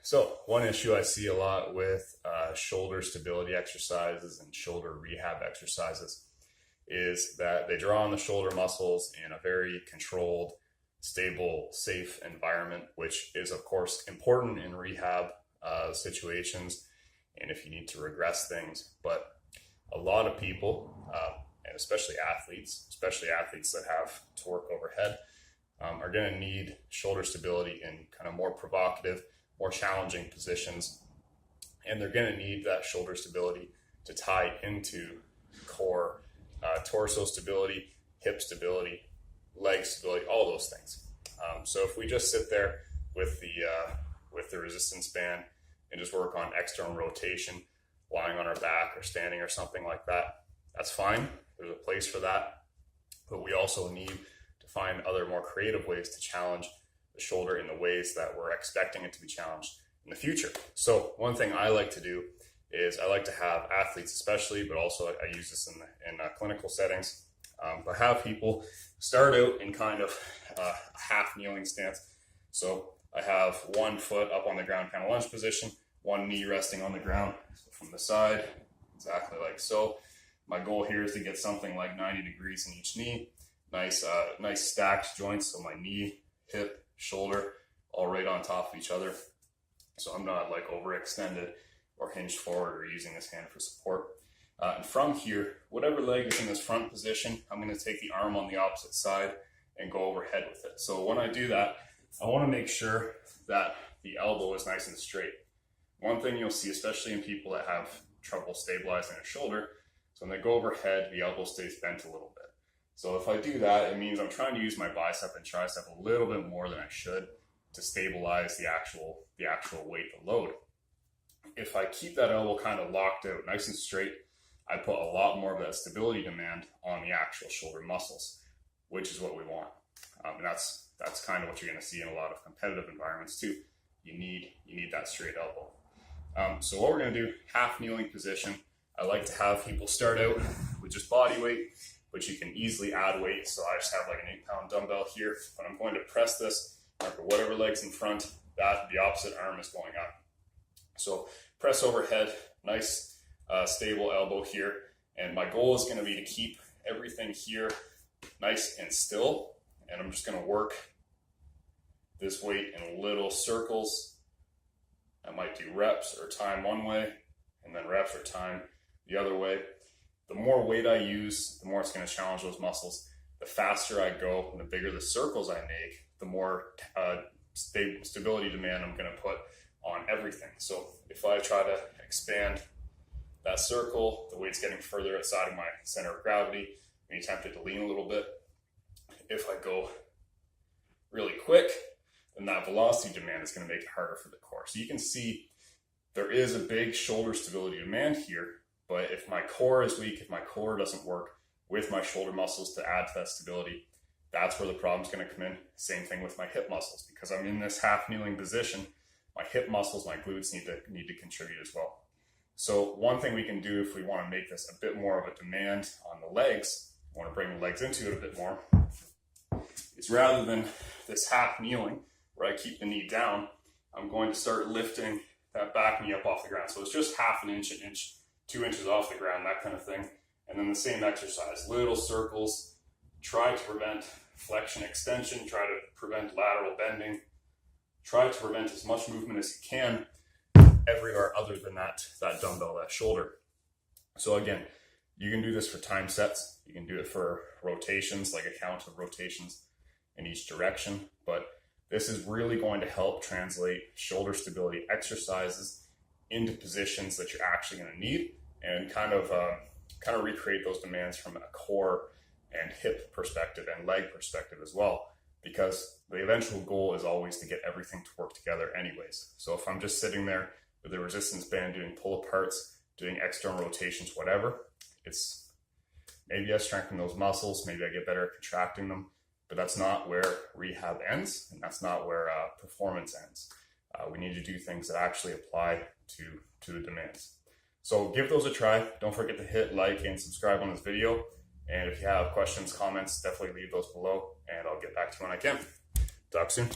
So one issue I see a lot with shoulder stability exercises and shoulder rehab exercises is that they draw on the shoulder muscles in a very controlled, stable, safe environment, which is of course important in rehab situations and if you need to regress things. But a lot of people, and especially athletes that have torque overhead, are going to need shoulder stability in kind of more provocative, more challenging positions. And they're going to need that shoulder stability to tie into core, torso stability, hip stability, leg stability, all those things. So if we just sit there with the resistance band and just work on external rotation, lying on our back or standing or something like that, that's fine. There's a place for that. But we also need to find other more creative ways to challenge the shoulder in the ways that we're expecting it to be challenged in the future. So one thing I like to do is I like to have athletes especially, but also I use this in clinical settings, but have people start out in kind of a half kneeling stance. So I have one foot up on the ground, kind of lunge position, one knee resting on the ground. So from the side, exactly like so. My goal here is to get something like 90 degrees in each knee. Nice stacked joints, so my knee, hip, shoulder, all right on top of each other. So I'm not like overextended or hinged forward or using this hand for support. And from here, whatever leg is in this front position, I'm going to take the arm on the opposite side and go overhead with it. So when I do that, I want to make sure that the elbow is nice and straight. One thing you'll see, especially in people that have trouble stabilizing their shoulder, so when they go overhead, the elbow stays bent a little bit. So if I do that, it means I'm trying to use my bicep and tricep a little bit more than I should to stabilize the actual weight, the load. If I keep that elbow kind of locked out, nice and straight, I put a lot more of that stability demand on the actual shoulder muscles, which is what we want. And that's kind of what you're going to see in a lot of competitive environments too. You need that straight elbow. So what we're going to do, half kneeling position. I like to have people start out with just body weight, but you can easily add weight. So I just have like an 8-pound dumbbell here, but I'm going to press this for whatever leg's in front, that the opposite arm is going up. So press overhead, nice stable elbow here. And my goal is going to be to keep everything here nice and still. And I'm just going to work this weight in little circles. I might do reps or time one way, and then reps or time the other way. The more weight I use, the more it's going to challenge those muscles. The faster I go and the bigger the circles I make, the more stability demand I'm going to put on everything. So if I try to expand that circle, the weight's getting further outside of my center of gravity. I'm tempted to lean a little bit. If I go really quick, then that velocity demand is going to make it harder for the core. So you can see there is a big shoulder stability demand here. But if my core is weak, if my core doesn't work with my shoulder muscles to add to that stability, that's where the problem's going to come in. Same thing with my hip muscles. Because I'm in this half kneeling position, my hip muscles, my glutes need to contribute as well. So one thing we can do if we want to make this a bit more of a demand on the legs, I want to bring the legs into it a bit more, is rather than this half kneeling where I keep the knee down, I'm going to start lifting that back knee up off the ground. So it's just half an inch, 2 inches off the ground, that kind of thing. And then the same exercise, little circles, try to prevent flexion extension, try to prevent lateral bending, try to prevent as much movement as you can everywhere other than that dumbbell, that shoulder. So again, you can do this for time sets. You can do it for rotations, like a count of rotations in each direction. But this is really going to help translate shoulder stability exercises into positions that you're actually going to need and kind of recreate those demands from a core and hip perspective and leg perspective as well, because the eventual goal is always to get everything to work together anyways. So if I'm just sitting there with a resistance band doing pull aparts, doing external rotations, whatever, it's maybe I strengthen those muscles, maybe I get better at contracting them, but that's not where rehab ends, and that's not where performance ends. We need to do things that actually apply to the demands. So give those a try. Don't forget to hit like and subscribe on this video. And if you have questions, comments, definitely leave those below and I'll get back to you when I can. Talk soon.